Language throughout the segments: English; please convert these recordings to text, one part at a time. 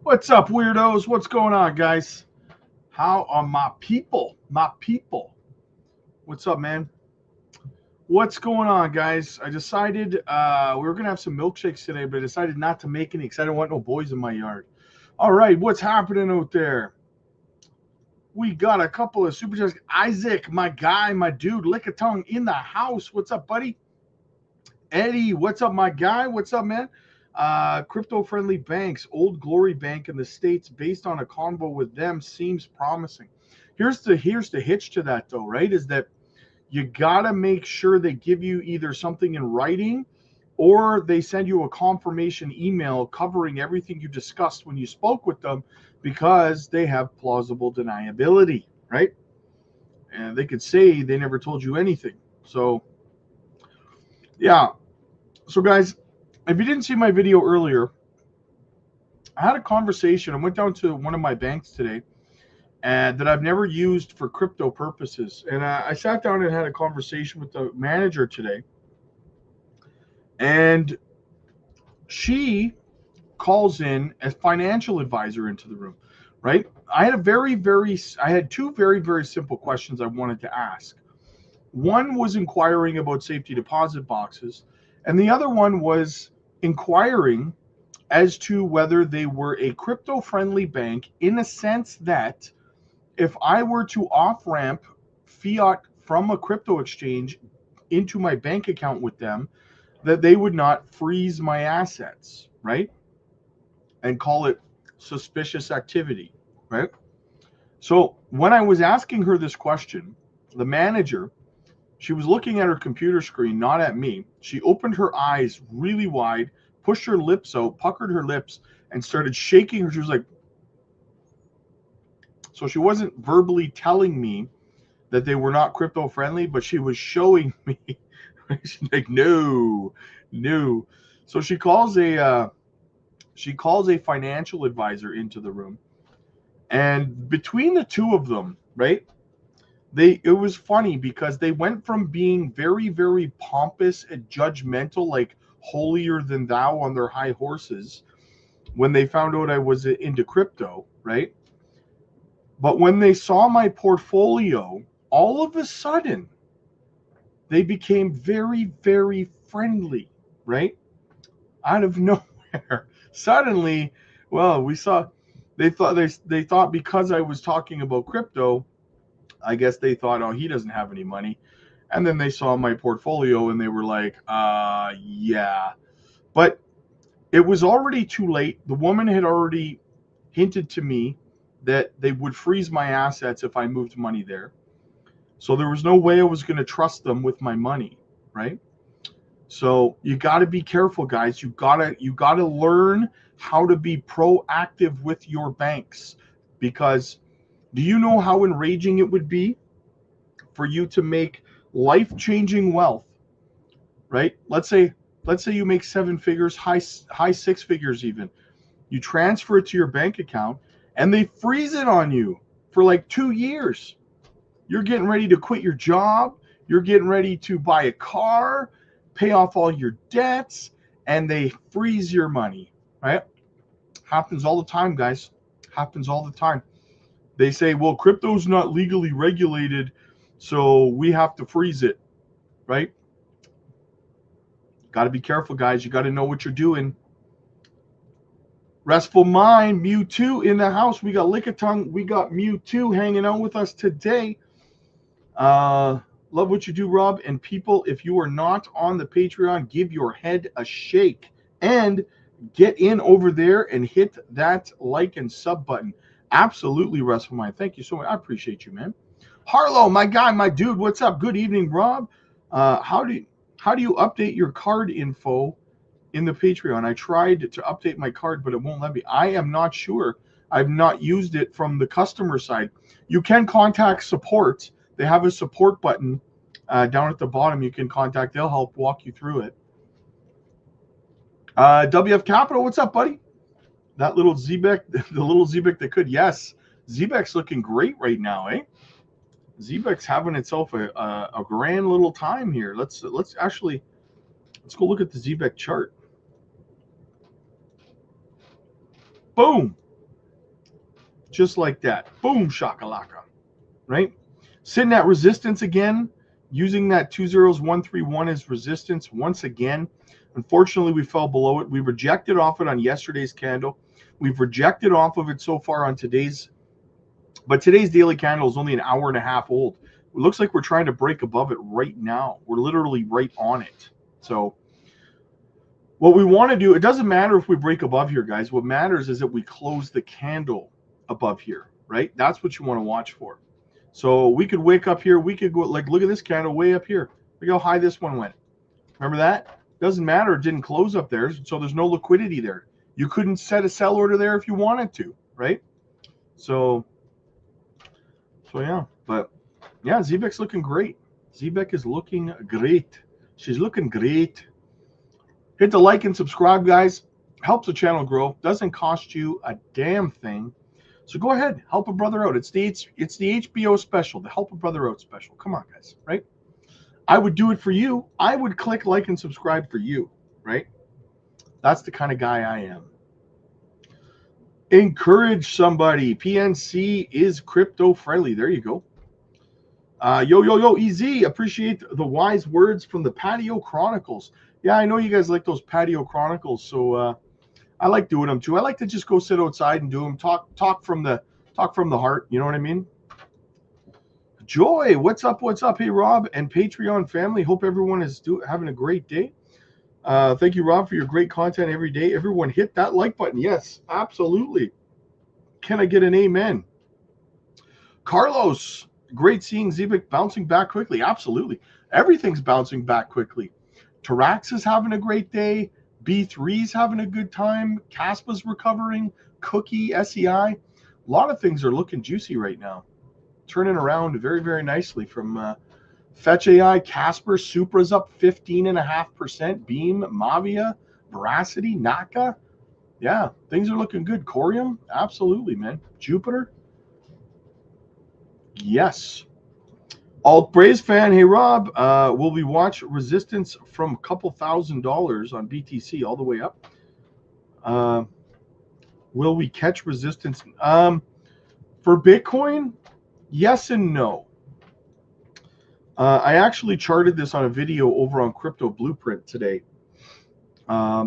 What's up, weirdos? What's going on, guys? How are my people? My people. What's up, man? What's going on, guys? I decided we were gonna have some milkshakes today, but I decided not to make any because I don't want no boys in my yard. All right, what's happening out there? We got a couple of super chats. Isaac, my guy, my dude, lick a tongue in the house. What's up, buddy? Eddie, what's up, my guy? What's up, man? Crypto-friendly banks, Old Glory Bank in the States, based on a convo with them, seems promising. Here's the hitch to that, though, right? Is that you gotta make sure they give you either something in writing or they send you a confirmation email covering everything you discussed when you spoke with them, because they have plausible deniability, right? And they could say they never told you anything. So yeah. So guys, if you didn't see my video earlier, I had a conversation. I went down to one of my banks today, and that I've never used for crypto purposes. And I sat down and had a conversation with the manager today, and she calls in a financial advisor into the room. Right? I had two very, very simple questions I wanted to ask. One was inquiring about safety deposit boxes, and the other one was inquiring as to whether they were a crypto friendly bank, in a sense that if I were to off ramp fiat from a crypto exchange into my bank account with them, that they would not freeze my assets, right? And call it suspicious activity, right? So when I was asking her this question, the manager, she was looking at her computer screen, not at me. She opened her eyes really wide, pushed her lips out, puckered her lips, and started shaking her. She was like, so she wasn't verbally telling me that they were not crypto friendly, but she was showing me. She's like, no, no. So she calls a financial advisor into the room, and between the two of them, right? It was funny because they went from being very, very pompous and judgmental, like holier than thou on their high horses, when they found out I was into crypto, right? But when they saw my portfolio, all of a sudden they became very, very friendly, right? Out of nowhere. Suddenly, well, we saw they thought because I was talking about crypto, I guess they thought, oh, he doesn't have any money. And then they saw my portfolio and they were like, yeah. But it was already too late. The woman had already hinted to me that they would freeze my assets if I moved money there. So there was no way I was going to trust them with my money, right? So you got to be careful, guys. You got to learn how to be proactive with your banks, because do you know how enraging it would be for you to make life-changing wealth, right? Let's say you make seven figures, high six figures even. You transfer it to your bank account and they freeze it on you for like 2 years. You're getting ready to quit your job, you're getting ready to buy a car, pay off all your debts, and they freeze your money, right? Happens all the time, guys. Happens all the time. They say, well, crypto's not legally regulated, so we have to freeze it, right? Got to be careful, guys. You got to know what you're doing. Restful Mind, Mewtwo in the house. We got Lickitung. We got Mewtwo hanging out with us today. Love what you do, Rob. And people, if you are not on the Patreon, give your head a shake and get in over there and hit that like and sub button. Absolutely, Restful Mind. Thank you so much. I appreciate you, man. Harlow, my guy, my dude. What's up? Good evening, Rob. How do you update your card info in the Patreon? I tried to update my card, but it won't let me. I am not sure. I've not used it from the customer side. You can contact support. They have a support button down at the bottom. You can contact. They'll help walk you through it. WF Capital, what's up, buddy? That little Zebek, the little Zebek that could. Yes, Zebek's looking great right now, eh? Zebek's having itself a grand little time here. Let's go look at the Zebek chart. Boom. just like that. Boom, shakalaka, right? Sitting at resistance again, using that 20131 as resistance once again. Unfortunately, we fell below it. We rejected off it on yesterday's candle. We've rejected off of it so far on today's, but today's daily candle is only an hour and a half old. It looks like we're trying to break above it right now. We're literally right on it. So what we want to do, it doesn't matter if we break above here, guys. What matters is that we close the candle above here, right? That's what you want to watch for. So we could wake up here. We could go, like, look at this candle way up here. Look how high this one went. Remember that? Doesn't matter. It didn't close up there, so there's no liquidity there. You couldn't set a sell order there if you wanted to, right? So yeah. But yeah, Zebek's looking great. Zebek is looking great. She's looking great. Hit the like and subscribe, guys. Helps the channel grow. Doesn't cost you a damn thing. So go ahead, help a brother out. It's the HBO special, the Help a Brother Out special. Come on, guys, right? I would do it for you. I would click like and subscribe for you, right? That's the kind of guy I am. Encourage somebody. PNC is crypto friendly. There you go. Yo, EZ. Appreciate the wise words from the Patio Chronicles. Yeah, I know you guys like those Patio Chronicles, so I like doing them too. I like to just go sit outside and do them. Talk from the heart. You know what I mean? Joy, what's up? What's up? Hey, Rob and Patreon family. Hope everyone is having a great day. Thank you, Rob, for your great content every day. Everyone hit that like button. Yes, absolutely. Can I get an amen? Carlos, great seeing Zebek bouncing back quickly. Absolutely. Everything's bouncing back quickly. Tarax is having a great day. B3's having a good time. Caspa's recovering. Cookie, SEI. A lot of things are looking juicy right now. Turning around very, very nicely from Fetch AI, Casper, Supra's up 15.5%. Beam, Mavia, Veracity, Naka. Yeah, things are looking good. Corium, absolutely, man. Jupiter, yes. Alt Braze fan, hey Rob, will we watch resistance from a couple $1,000s on BTC all the way up? Will we catch resistance? For Bitcoin, yes and no. I actually charted this on a video over on Crypto Blueprint today.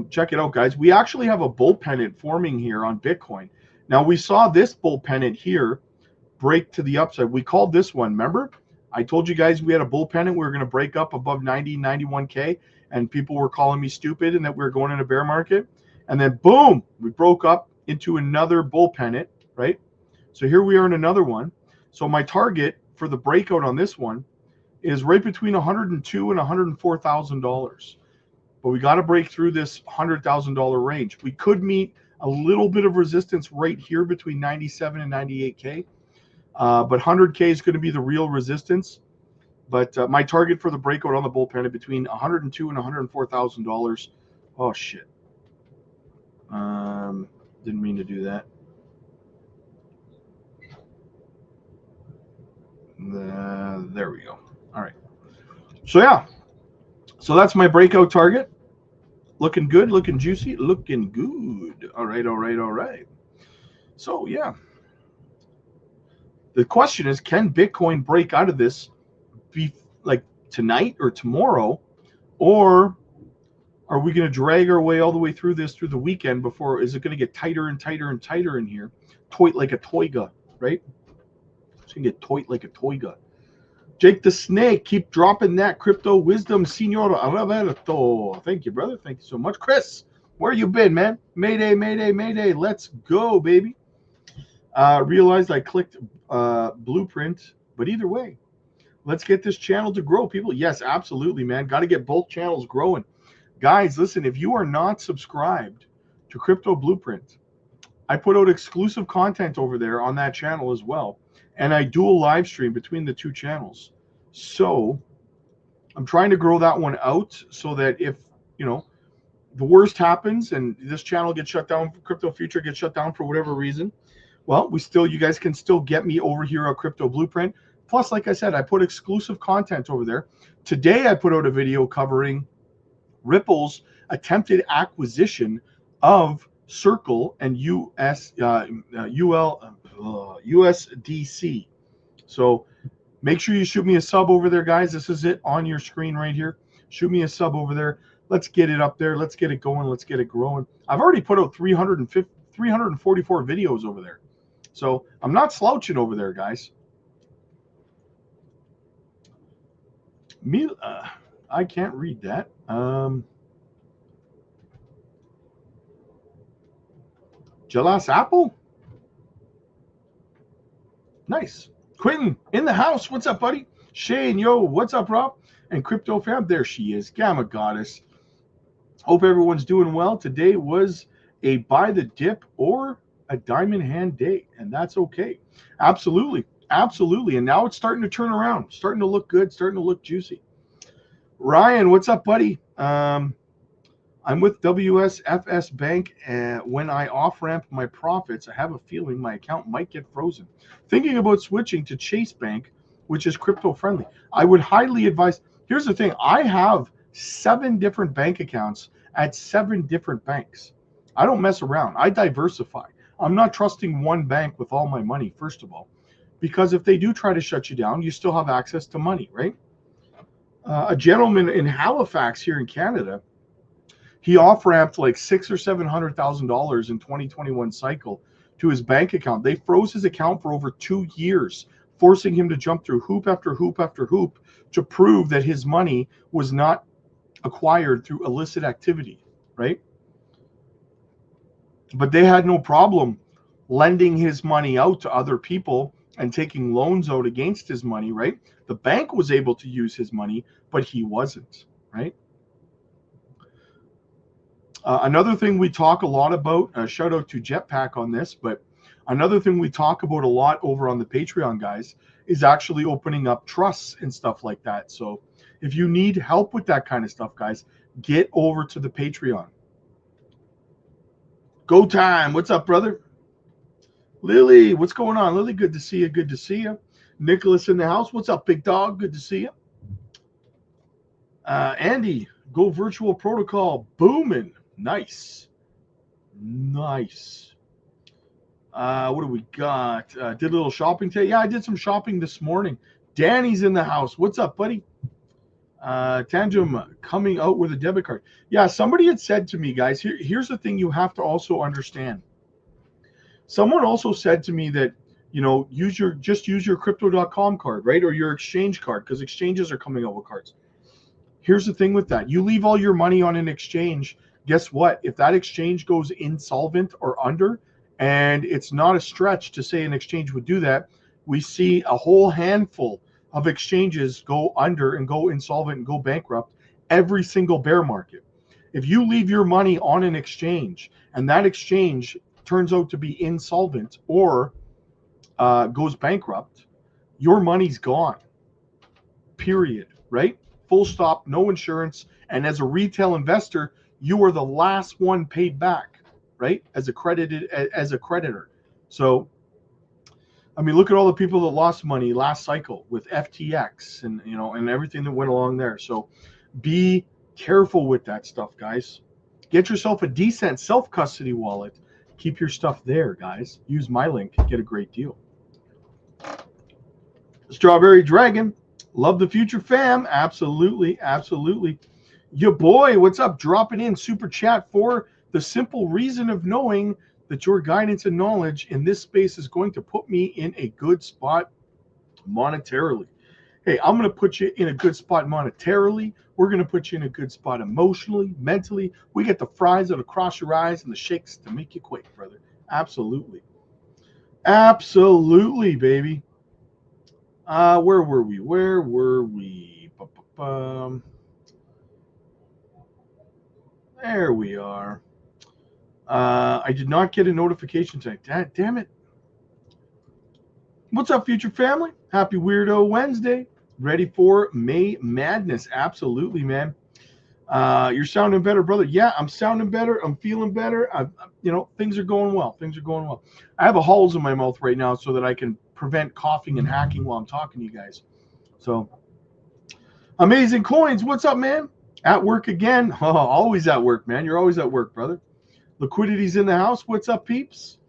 Check it out, guys. We actually have a bull pennant forming here on Bitcoin. Now, we saw this bull pennant here break to the upside. We called this one, remember? I told you guys we had a bull pennant. We were going to break up above 90, 91K, and people were calling me stupid and that we were going in a bear market. And then, boom, we broke up into another bull pennant, right? So here we are in another one. So my target for the breakout on this one is right between $102,000 and $104,000. But we got to break through this $100,000 range. We could meet a little bit of resistance right here between 97 and 98K. But 100K is going to be the real resistance. But my target for the breakout on the bull pennant between $102,000 and $104,000. Oh, shit. Didn't mean to do that. There we go. All right. So, yeah. So that's my breakout target. Looking good, looking juicy, looking good. All right. So, yeah. The question is, can Bitcoin break out of this like tonight or tomorrow? Or are we going to drag our way all the way through this through the weekend before? Is it going to get tighter and tighter and tighter in here? Toit like a toiga, right? It's going to get toit like a toiga. Jake the Snake, keep dropping that crypto wisdom, Senor Roberto. Thank you, brother. Thank you so much. Chris, where you been, man? Mayday. Let's go, baby. Realized I clicked Blueprint, but either way, let's get this channel to grow, people. Yes, absolutely, man. Got to get both channels growing. Guys, listen, if you are not subscribed to Crypto Blueprint, I put out exclusive content over there on that channel as well. And I do a live stream between the two channels. So I'm trying to grow that one out so that if, the worst happens and this channel gets shut down, Crypto Future gets shut down for whatever reason, well, you guys can still get me over here on Crypto Blueprint. Plus, like I said, I put exclusive content over there. Today, I put out a video covering Ripple's attempted acquisition of Circle and USDC. So make sure you shoot me a sub over there, guys. This is it on your screen right here. Shoot me a sub over there. Let's get it up there. Let's get it going. Let's get it growing. I've already put out 344 videos over there. So I'm not slouching over there, guys. I can't read that. Jealous Apple? Nice. Quentin, in the house. What's up, buddy? Shane, yo, what's up, Rob? And Crypto Fam, there she is. Gamma Goddess. Hope everyone's doing well. Today was a buy the dip or a diamond hand day, and that's okay. Absolutely. Absolutely. And now it's starting to turn around, starting to look good, starting to look juicy. Ryan, what's up, buddy? I'm with WSFS Bank, and when I off-ramp my profits, I have a feeling my account might get frozen. Thinking about switching to Chase Bank, which is crypto-friendly. I would highly advise. Here's the thing. I have 7 different bank accounts at 7 different banks. I don't mess around. I diversify. I'm not trusting one bank with all my money, first of all, because if they do try to shut you down, you still have access to money, right? A gentleman in Halifax here in Canada, he off-ramped like $600,000 or $700,000 in 2021 cycle to his bank account. They froze his account for over 2 years, forcing him to jump through hoop after hoop after hoop to prove that his money was not acquired through illicit activity, right? But they had no problem lending his money out to other people and taking loans out against his money, right? The bank was able to use his money, but he wasn't, right? Another thing we talk a lot about, shout out to Jetpack on this, but another thing we talk about a lot over on the Patreon, guys, is actually opening up trusts and stuff like that. So if you need help with that kind of stuff, guys, get over to the Patreon. Go time. What's up, brother? Lily, what's going on? Lily, good to see you. Good to see you. Nicholas in the house. What's up, big dog? Good to see you. Andy, Go Virtual Protocol. Booming. Nice. Nice. What do we got? Did a little shopping today. Yeah, I did some shopping this morning. Danny's in the house. What's up, buddy? Tangum coming out with a debit card. Yeah, somebody had said to me, guys, here's the thing you have to also understand. Someone also said to me that, you know, use your crypto.com card, right? Or your exchange card, because exchanges are coming out with cards. Here's the thing with that. You leave all your money on an exchange. Guess what? If that exchange goes insolvent or under, and it's not a stretch to say an exchange would do that, we see a whole handful of exchanges go under and go insolvent and go bankrupt every single bear market. If you leave your money on an exchange and that exchange turns out to be insolvent or goes bankrupt, your money's gone. Period. Right? Full stop, no insurance. And as a retail investor, you are the last one paid back, right? As a creditor. So, I mean, look at all the people that lost money last cycle with FTX and, you know, and everything that went along there. So be careful with that stuff, guys. Get yourself a decent self-custody wallet. Keep your stuff there, guys. Use my link. Get a great deal. Strawberry Dragon. Love the future, fam. Absolutely. Absolutely. Your boy, what's up? Dropping in super chat for the simple reason of knowing that your guidance and knowledge in this space is going to put me in a good spot monetarily. Hey, I'm going to put you in a good spot monetarily. We're going to put you in a good spot emotionally, mentally. We get the fries that'll cross your eyes and the shakes to make you quake, brother. Absolutely. Absolutely, baby. Where were we? Where were we? There we are. I did not get a notification today. Damn it. What's up, future family? Happy Weirdo Wednesday. Ready for May Madness. Absolutely, man. You're sounding better, brother. Yeah, I'm sounding better. I'm feeling better. You know, things are going well. Things are going well. I have a holes in my mouth right now so that I can prevent coughing and hacking while I'm talking to you guys. So, Amazing Coins. What's up, man? At work again. Oh, always at work, man. You're always at work, brother. Liquidity's in the house. What's up, peeps?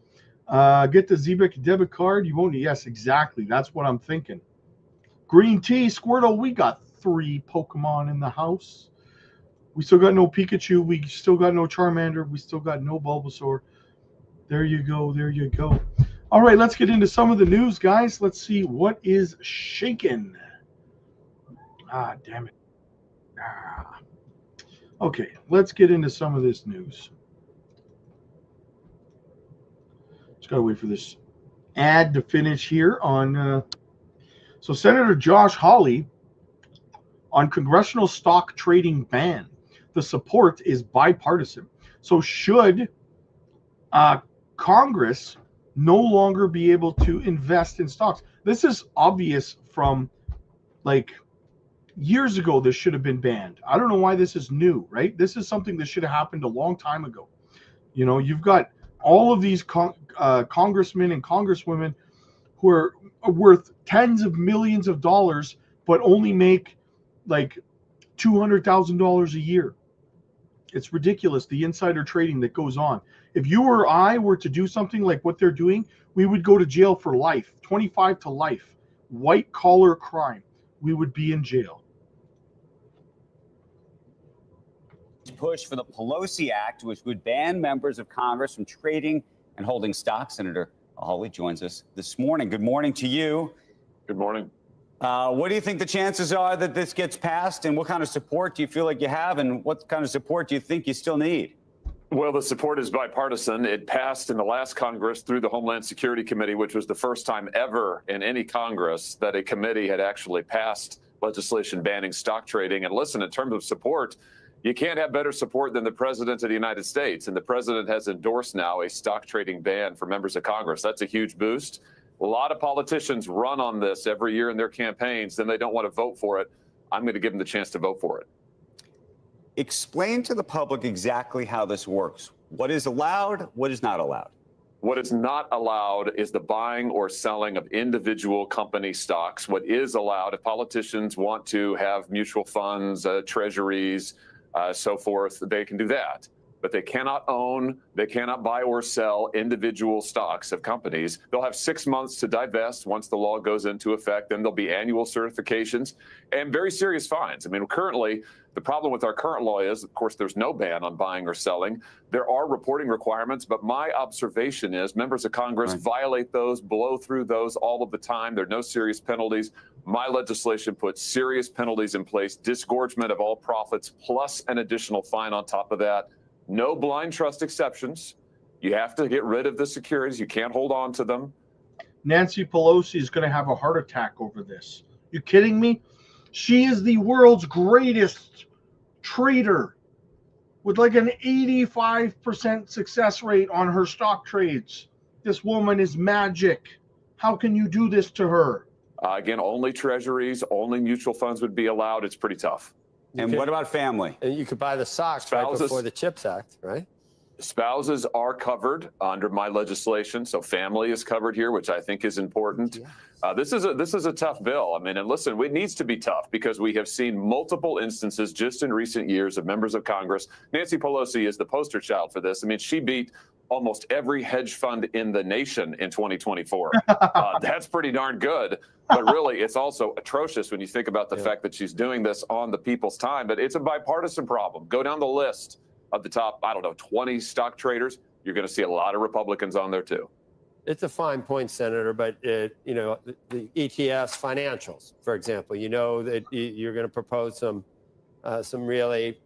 Get the Zebek debit card. You won't. Yes, exactly. That's what I'm thinking. Green tea, Squirtle. We got 3 Pokemon in the house. We still got no Pikachu. We still got no Charmander. We still got no Bulbasaur. There you go. There you go. All right, let's get into some of the news, guys. Let's see what is shaking. Ah, damn it. Ah. Okay, let's get into some of this news. Just got to wait for this ad to finish here on. So Senator Josh Hawley on congressional stock trading ban. The support is bipartisan. So should Congress no longer be able to invest in stocks? This is obvious from like years ago. This should have been banned. I don't know why this is new, right? This is something that should have happened a long time ago. You know, you've got all of these congressmen and congresswomen who are worth tens of millions of dollars, but only make like $200,000 a year. It's ridiculous, the insider trading that goes on. If you or I were to do something like what they're doing, we would go to jail for life, 25 to life, white collar crime. We would be in jail. Push for the Pelosi Act, which would ban members of Congress from trading and holding stock. Senator Hawley joins us this morning. Good morning to you. Good morning. What do you think the chances are that this gets passed, and what kind of support do you feel like you have, and what kind of support do you think you still need? Well, the support is bipartisan. It passed in the last Congress through the Homeland Security Committee, which was the first time ever in any Congress that a committee had actually passed legislation banning stock trading. And listen, in terms of support, you can't have better support than the President of the United States. And the President has endorsed now a stock trading ban for members of Congress. That's a huge boost. A lot of politicians run on this every year in their campaigns, then they don't want to vote for it. I'm going to give them the chance to vote for it. Explain to the public exactly how this works. What is allowed? What is not allowed? What is not allowed is the buying or selling of individual company stocks. What is allowed, if politicians want to have mutual funds, treasuries, so forth, they can do that. But they cannot own, they cannot buy or sell individual stocks of companies. They'll have 6 months to divest once the law goes into effect. Then there'll be annual certifications and very serious fines. I mean, currently, the problem with our current law is, of course, there's no ban on buying or selling. There are reporting requirements, but my observation is members of Congress violate those, blow through those all of the time. There are no serious penalties. My legislation puts serious penalties in place, disgorgement of all profits, plus an additional fine on top of that. No blind trust exceptions. You have to get rid of the securities. You can't hold on to them. Nancy Pelosi is going to have a heart attack over this. You kidding me? She is the world's greatest trader with like an 85% success rate on her stock trades. This woman is magic. How can you do this to her? Again, only treasuries, only mutual funds would be allowed. It's pretty tough. And what about family? And you could buy the stocks right before the CHIPS Act, right? Spouses are covered under my legislation, so family is covered here, which I think is important. This is a tough bill. I mean, and listen, it needs to be tough because we have seen multiple instances just in recent years of members of Congress. Nancy Pelosi is the poster child for this. I mean, she beat almost every hedge fund in the nation in 2024. That's pretty darn good. But really, it's also atrocious when you think about the fact that she's doing this on the people's time. But it's a bipartisan problem. Go down the list of the top, 20 stock traders. You're going to see a lot of Republicans on there, too. It's a fine point, Senator, but, the ETFs financials, for example, that you're going to propose some really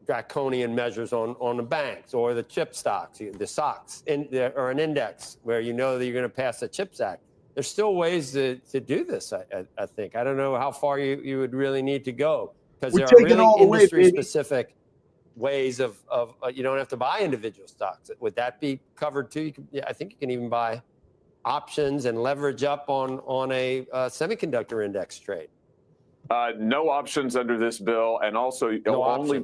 draconian measures on the banks or the chip stocks, the SOX, or an index where that you're going to pass the CHIPS Act. There's still ways to do this, I think. I don't know how far you would really need to go because there are really industry-specific ways of you don't have to buy individual stocks. Would that be covered too? I think you can even buy options and leverage up on a semiconductor index trade. No options under this bill, and also only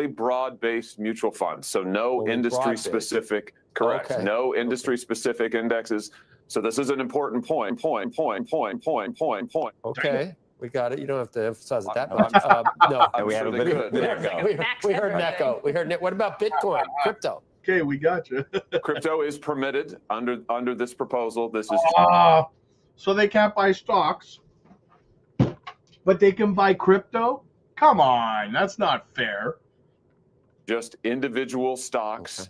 broad-based mutual funds. So no industry-specific, correct? Okay. No industry-specific indexes. So this is an important point. Okay, we got it. You don't have to emphasize it that much. No, we had a bit of an echo. We heard an echo. What about Bitcoin, crypto? Okay, we got you. Crypto is permitted under this proposal. This is So they can't buy stocks, but they can buy crypto? Come on, that's not fair. just individual stocks,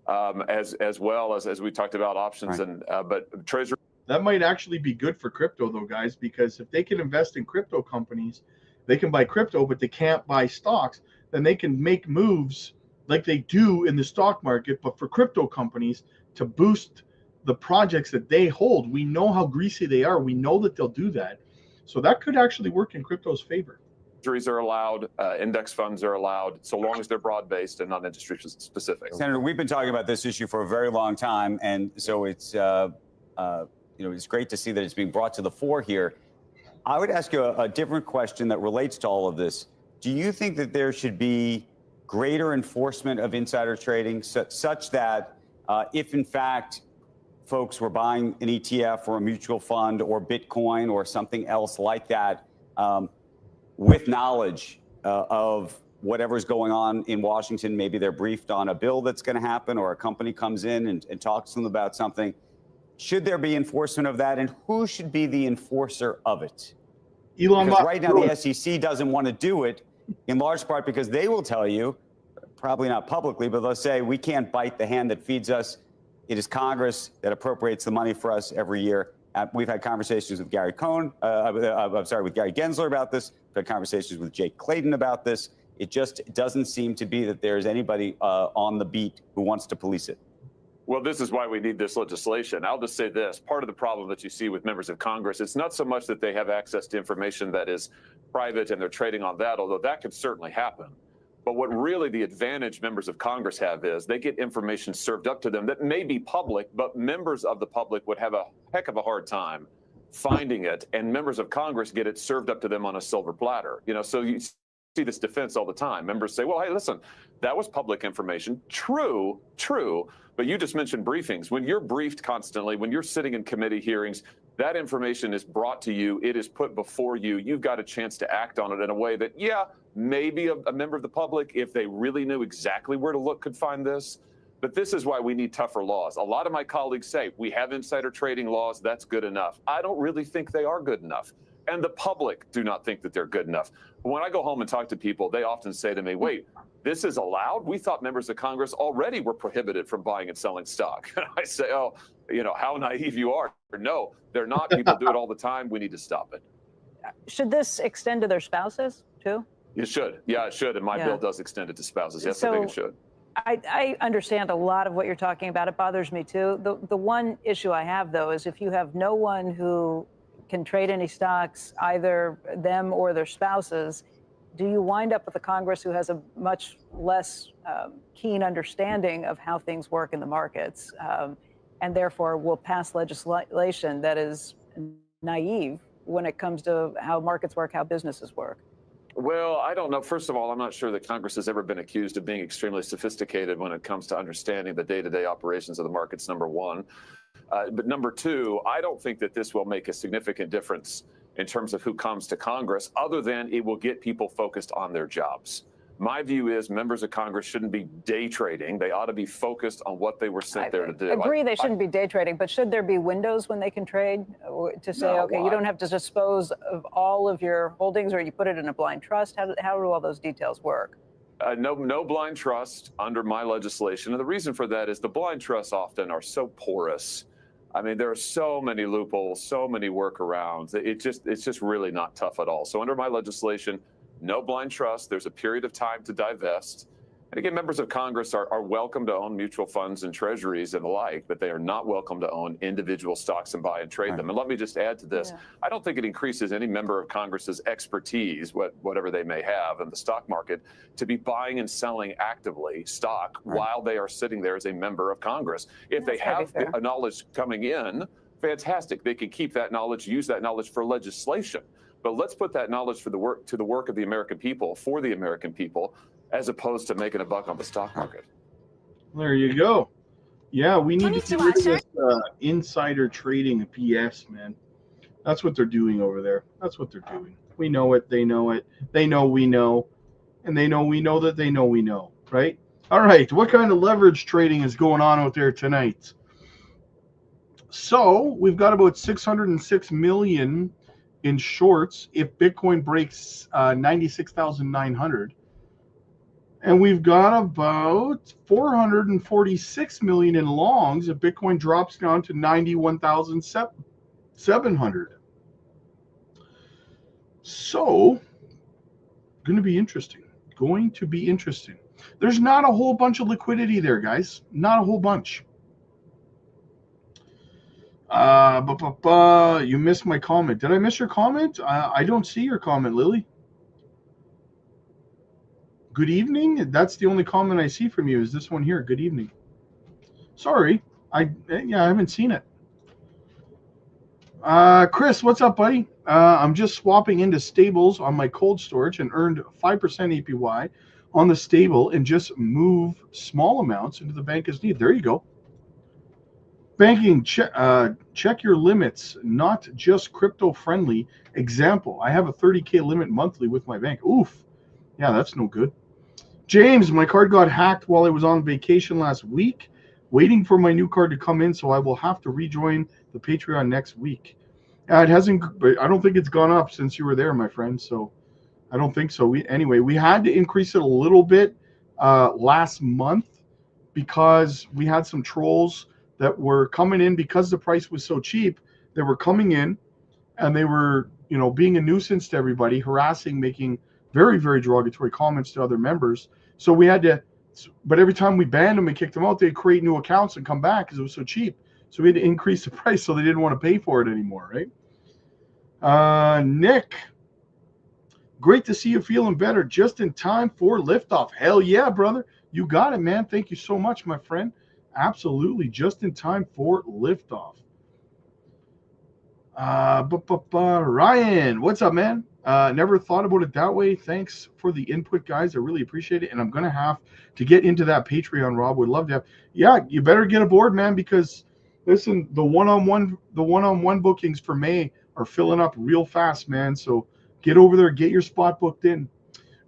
as well as we talked about options, Right. and but Treasury. That might actually be good for crypto, though, guys, because if they can invest in crypto companies, they can buy crypto, but they can't buy stocks. Then they can make moves like they do in the stock market, but for crypto companies to boost the projects that they hold. We know how greasy they are. We know that they'll do that. So that could actually work in crypto's favor. Treasuries are allowed, index funds are allowed, so long as they're broad-based and not industry specific. Senator, we've been talking about this issue for a very long time, and so it's it's great to see that it's being brought to the fore here. I would ask you a different question that relates to all of this. Do you think that there should be greater enforcement of insider trading such that if in fact folks were buying an ETF or a mutual fund or Bitcoin or something else like that with knowledge of whatever's going on in Washington, maybe they're briefed on a bill that's going to happen or a company comes in and talks to them about something, should there be enforcement of that, and who should be the enforcer of it? Elon Because Musk. right now the SEC doesn't want to do it, in large part because they will tell you, probably not publicly, but they'll say we can't bite the hand that feeds us. It is Congress that appropriates the money for us every year. We've had conversations with Gary Gensler about this. We've had conversations with Jake Clayton about this. It just doesn't seem to be that there's anybody on the beat who wants to police it. Well, this is why we need this legislation. I'll just say this. Part of the problem that you see with members of Congress, it's not so much that they have access to information that is private and they're trading on that, although that could certainly happen. But what really the advantage members of Congress have is they get information served up to them that may be public, but members of the public would have a heck of a hard time finding it. And members of Congress get it served up to them on a silver platter. So you see this defense all the time. Members say, well, hey, listen, that was public information. True. But you just mentioned briefings. When you're briefed constantly, when you're sitting in committee hearings, that information is brought to you. It is put before you. You've got a chance to act on it in a way that, maybe a member of the public, if they really knew exactly where to look, could find this. But this is why we need tougher laws. A lot of my colleagues say we have insider trading laws. That's good enough. I don't really think they are good enough. And the public do not think that they're good enough. When I go home and talk to people, they often say to me, wait, this is allowed? We thought members of Congress already were prohibited from buying and selling stock. And I say, oh, how naive you are. No, they're not. People do it all the time. We need to stop it. Should this extend to their spouses too? It should. Yeah, it should. And my bill does extend it to spouses. Yes, So, I think it should. I understand a lot of what you're talking about. It bothers me too. The one issue I have, though, is if you have no one who can trade any stocks, either them or their spouses, do you wind up with a Congress who has a much less keen understanding of how things work in the markets, and therefore will pass legislation that is naive when it comes to how markets work, how businesses work? Well, I don't know. First of all, I'm not sure that Congress has ever been accused of being extremely sophisticated when it comes to understanding the day-to-day operations of the markets, number one. But number two, I don't think that this will make a significant difference in terms of who comes to Congress, other than it will get people focused on their jobs. My view is members of Congress shouldn't be day trading. They ought to be focused on what they were sent there to do. I agree they shouldn't be day trading, but should there be windows when they can trade to say, No, okay, why? you don't have to dispose of all of your holdings or you put it in a blind trust? How do all those details work? No blind trust under my legislation. And the reason for that is the blind trusts often are so porous. I mean, there are so many loopholes, so many workarounds. It's just really not tough at all. So under my legislation, no blind trust. There's a period of time to divest. And again, members of Congress are welcome to own mutual funds and treasuries and the like, but they are not welcome to own individual stocks and buy and trade them. And let me just add to this. I don't think it increases any member of Congress's expertise, whatever they may have in the stock market, to be buying and selling actively stock while they are sitting there as a member of Congress. If they have a knowledge coming in, fantastic. They can keep that knowledge, use that knowledge for legislation. But let's put that knowledge to the work of the American people, for the American people, as opposed to making a buck on the stock market. There you go. Yeah, we need to get rid of this insider trading BS, man. That's what they're doing over there. That's what they're doing. We know it. They know it. They know we know. And they know we know that they know we know, right? All right, what kind of leverage trading is going on out there tonight? So we've got about 606 million in shorts if Bitcoin breaks 96,900. And we've got about 446 million in longs if Bitcoin drops down to 91,700. So, going to be interesting. Going to be interesting. There's not a whole bunch of liquidity there, guys. Not a whole bunch. You missed my comment. Did I miss your comment? I don't see your comment, Lily. Good evening. That's the only comment I see from you. Is this one here? Good evening. Sorry, I haven't seen it. Chris, what's up, buddy? I'm just swapping into stables on my cold storage and earned 5% APY on the stable and just move small amounts into the bank as needed. There you go. Banking, check your limits, not just crypto friendly. Example, I have a 30K limit monthly with my bank. Oof. Yeah, that's no good. James, my card got hacked while I was on vacation last week. Waiting for my new card to come in, so I will have to rejoin the Patreon next week. It hasn't, but I don't think it's gone up since you were there, my friend. So I don't think so. We had to increase it a little bit last month because we had some trolls that were coming in because the price was so cheap. They were coming in and they were, being a nuisance to everybody, harassing, making very, very derogatory comments to other members. So we had to, but every time we banned them and kicked them out, they'd create new accounts and come back because it was so cheap. So we had to increase the price so they didn't want to pay for it anymore, right? Nick, great to see you feeling better just in time for liftoff. Hell yeah, brother. You got it, man. Thank you so much, my friend. Absolutely, just in time for liftoff. Ryan, what's up, man? Never thought about it that way. Thanks for the input, guys. I really appreciate it. And I'm gonna have to get into that Patreon, Rob. Would love to have. Yeah, you better get aboard, man, because listen, the one-on-one bookings for May are filling up real fast, man. So get over there, get your spot booked in.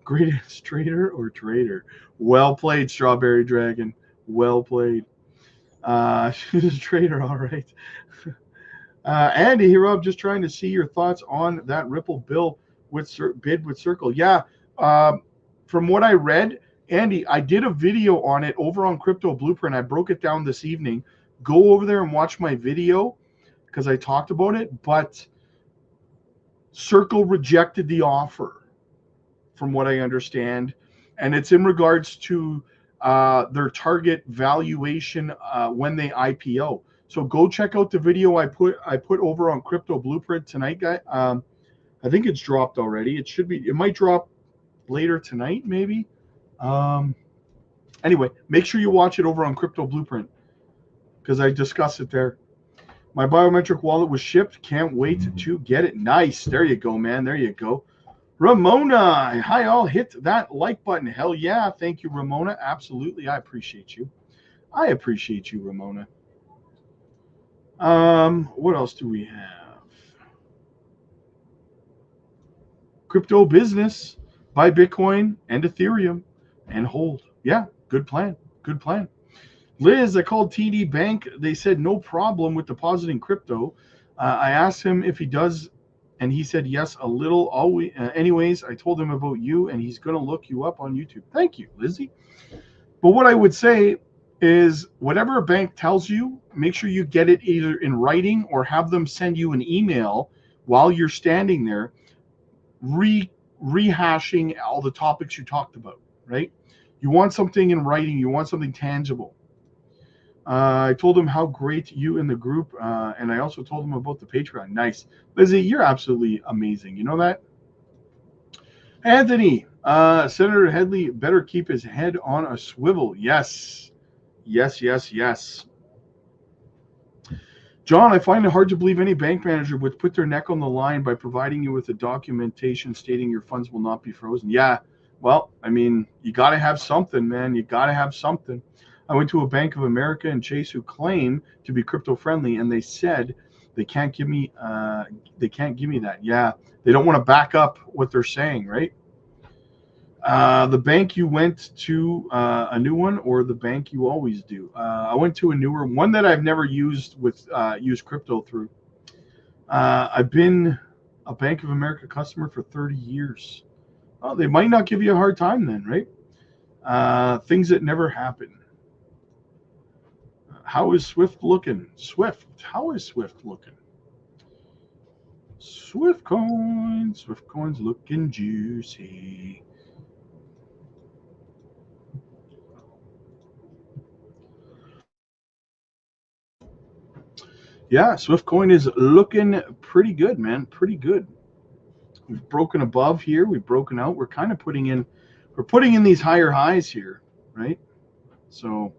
Greatest trader or trader? Well played, Strawberry Dragon. Well played. She's a trader, all right. Andy, here I'm just trying to see your thoughts on that Ripple bill bid with Circle. Yeah, from what I read, Andy, I did a video on it over on Crypto Blueprint. I broke it down this evening. Go over there and watch my video because I talked about it. But Circle rejected the offer, from what I understand, and it's in regards to their target valuation when they IPO. So go check out the video I put over on Crypto Blueprint tonight, guy. I think it's dropped already. It might drop later tonight, maybe. Anyway, make sure you watch it over on Crypto Blueprint because I discuss it there. My biometric wallet was shipped. Can't wait to get it. Nice. There you go, man. There you go. Ramona, hi all. Hit that like button. Hell yeah. Thank you, Ramona. Absolutely. I appreciate you. Ramona. What else do we have? Crypto business. Buy Bitcoin and Ethereum and hold. Yeah, good plan. Good plan. Liz, I called TD Bank. They said no problem with depositing crypto. I asked him if he does, and he said yes, a little. Always. Anyways, I told him about you, and he's going to look you up on YouTube. Thank you, Lizzie. But what I would say is whatever a bank tells you, make sure you get it either in writing or have them send you an email while you're standing there rehashing all the topics you talked about, right? You want something in writing. You want something tangible. I told him how great you and the group, and I also told him about the Patreon. Nice. Lizzie, you're absolutely amazing. You know that? Anthony, Senator Headley better keep his head on a swivel. Yes. John, I find it hard to believe any bank manager would put their neck on the line by providing you with the documentation stating your funds will not be frozen. Yeah, well, I mean, you got to have something, man. You got to have something. I went to a Bank of America and Chase who claim to be crypto friendly, and they said they can't give me that. Yeah, they don't want to back up what they're saying, right? The bank you went to, a new one, or the bank you always do? I went to a newer one that I've never used with used crypto through. I've been a Bank of America customer for 30 years. Oh, they might not give you a hard time then, right? Things that never happen. How is Swift looking? Swift. How is Swift looking? Swift coins. Swift coins looking juicy. Yeah, Swift coin is looking pretty good, man. Pretty good. We've broken above here. We've broken out. We're kind of putting in these higher highs here, right? So,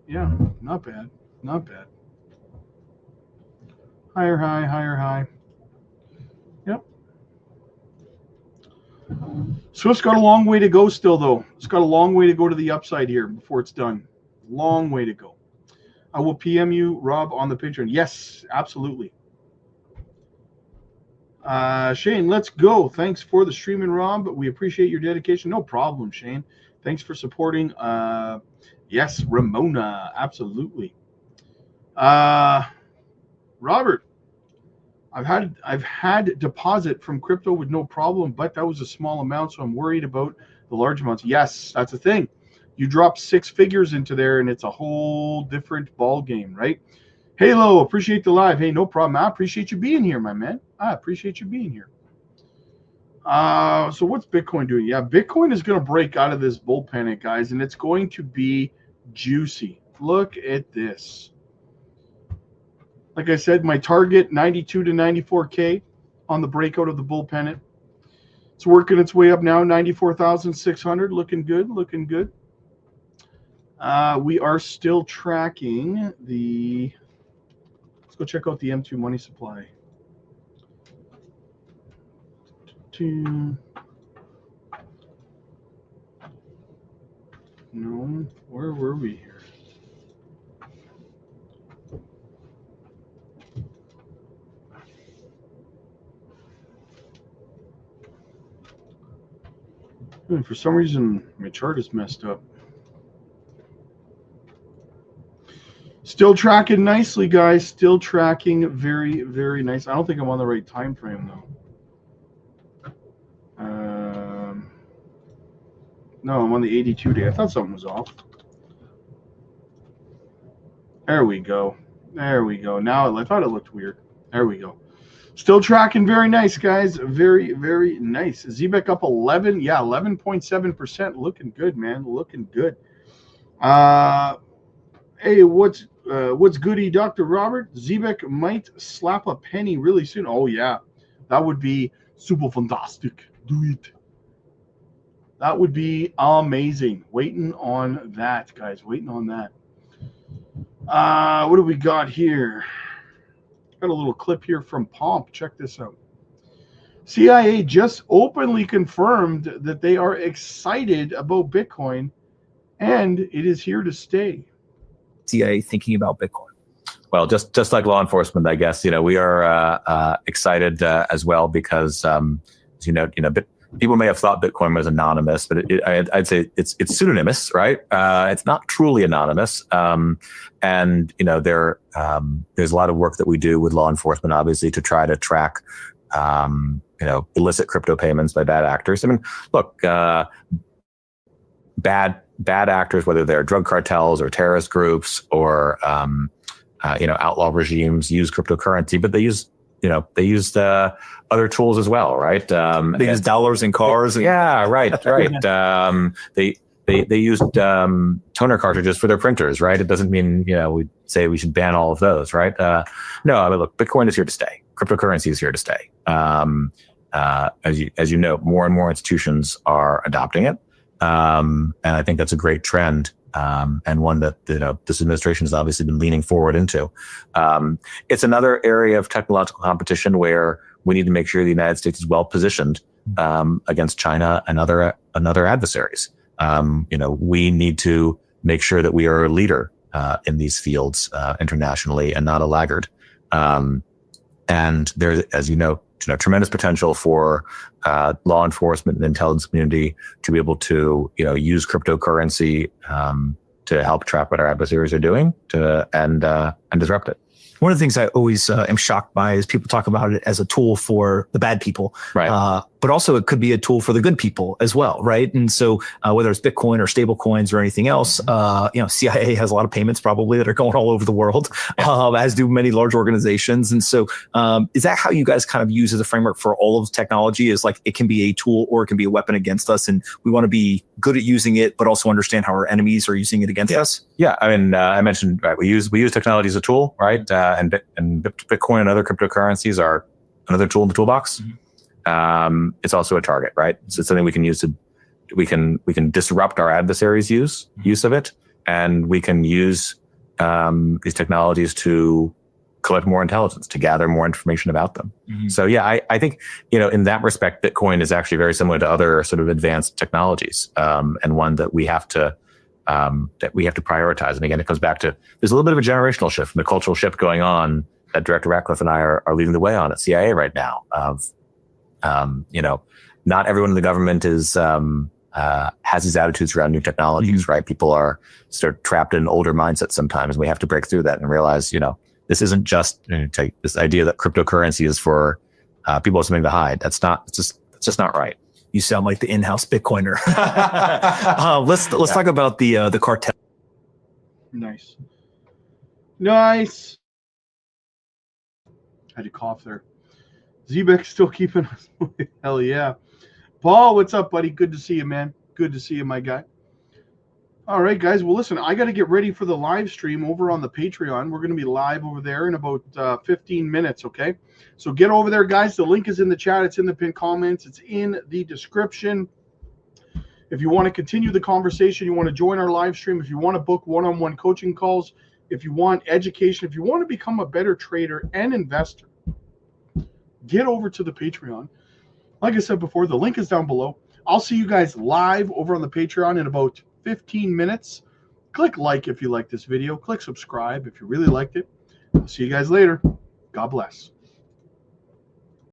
yeah, not bad. Not bad. Higher high, higher high. Yep. Swift's got a long way to go still, though. It's got a long way to go to the upside here before it's done. Long way to go. I will PM you, Rob, on the Patreon. Yes, absolutely. Shane, let's go. Thanks for the streaming, Rob. We appreciate your dedication. No problem, Shane. Thanks for supporting. Yes, Ramona, absolutely. Robert, I've had deposit from crypto with no problem, but that was a small amount, so I'm worried about the large amounts. Yes, that's the thing. You drop 6 figures into there, and it's a whole different ball game, right? Halo, appreciate the live. Hey, no problem. I appreciate you being here, my man. I appreciate you being here. So what's Bitcoin doing? Yeah, Bitcoin is going to break out of this bull panic, guys, and it's going to be juicy. Look at this. Like I said, my target 92 to 94K on the breakout of the bull pennant. It's working its way up now, 94,600. Looking good, looking good. We are still tracking the. Let's go check out the M2 money supply. No, where were we here? For some reason, my chart is messed up. Still tracking nicely, guys. Still tracking very, very nice. I don't think I'm on the right time frame, though. No, I'm on the 82 day. I thought something was off. There we go. There we go. Now I thought it looked weird. There we go. Still tracking very nice, guys. Very, very nice. ZBEC up 11. Yeah, 11.7%. Looking good, man. Looking good. Hey, what's goody, Dr. Robert? ZBEC might slap a penny really soon. Oh, yeah. That would be super fantastic. Do it. That would be amazing. Waiting on that, guys. Waiting on that. What do we got here? Got a little clip here from Pomp. Check this out. CIA just openly confirmed that they are excited about Bitcoin, and it is here to stay. CIA thinking about Bitcoin? Well, just like law enforcement, I guess, we are excited as well because, as you know, people may have thought Bitcoin was anonymous, but I'd say it's pseudonymous, right? It's not truly anonymous. And there's a lot of work that we do with law enforcement, obviously, to try to track, illicit crypto payments by bad actors. I mean, look, bad actors, whether they're drug cartels or terrorist groups or outlaw regimes, use cryptocurrency, but they use other tools as well, right? They use dollars in cars. Yeah, right. They used toner cartridges for their printers, right? It doesn't mean we say we should ban all of those, right? No, I mean, look, Bitcoin is here to stay. Cryptocurrency is here to stay. As you know, more and more institutions are adopting it, and I think that's a great trend. And one that this administration has obviously been leaning forward into. It's another area of technological competition where we need to make sure the United States is well positioned against China and other adversaries. We need to make sure that we are a leader in these fields internationally and not a laggard. And there, as you know, tremendous potential for law enforcement and intelligence community to be able to use cryptocurrency to help trap what our adversaries are doing and disrupt it. One of the things I always am shocked by is people talk about it as a tool for the bad people, right? But also it could be a tool for the good people as well, right? And so whether it's Bitcoin or stable coins or anything else, CIA has a lot of payments probably that are going all over the world, as do many large organizations. And so is that how you guys kind of use as a framework for all of technology? Is like it can be a tool or it can be a weapon against us, and we want to be good at using it, but also understand how our enemies are using it against us? Yeah, I mean, I mentioned we use technology as a tool, right? And Bitcoin and other cryptocurrencies are another tool in the toolbox. It's also a target, right? So it's something we can use we can disrupt our adversaries' use of it, and we can use these technologies to collect more intelligence, to gather more information about them. So yeah, I think in that respect, Bitcoin is actually very similar to other sort of advanced technologies, and one that we have to prioritize. And again, it comes back to there's a little bit of a generational shift, and the cultural shift going on that Director Ratcliffe and I are leading the way on at CIA right now. Not everyone in the government has these attitudes around new technologies, right? People are sort of trapped in older mindsets sometimes, and we have to break through that and realize, this isn't just this idea that cryptocurrency is for people with something to hide. It's just not right. You sound like the in-house Bitcoiner. Let's talk about the cartel. Nice. Had to cough there. Zebek's still keeping us. Hell yeah. Paul, what's up, buddy? Good to see you, man. Good to see you, my guy. All right, guys. Well, listen, I got to get ready for the live stream over on the Patreon. We're going to be live over there in about 15 minutes, okay? So get over there, guys. The link is in the chat. It's in the pinned comments. It's in the description. If you want to continue the conversation, you want to join our live stream, if you want to book one-on-one coaching calls, if you want education, if you want to become a better trader and investor, get over to the Patreon. Like I said before, the link is down below. I'll see you guys live over on the Patreon in about 15 minutes. Click like if you like this video. Click subscribe if you really liked it. I'll see you guys later. God bless.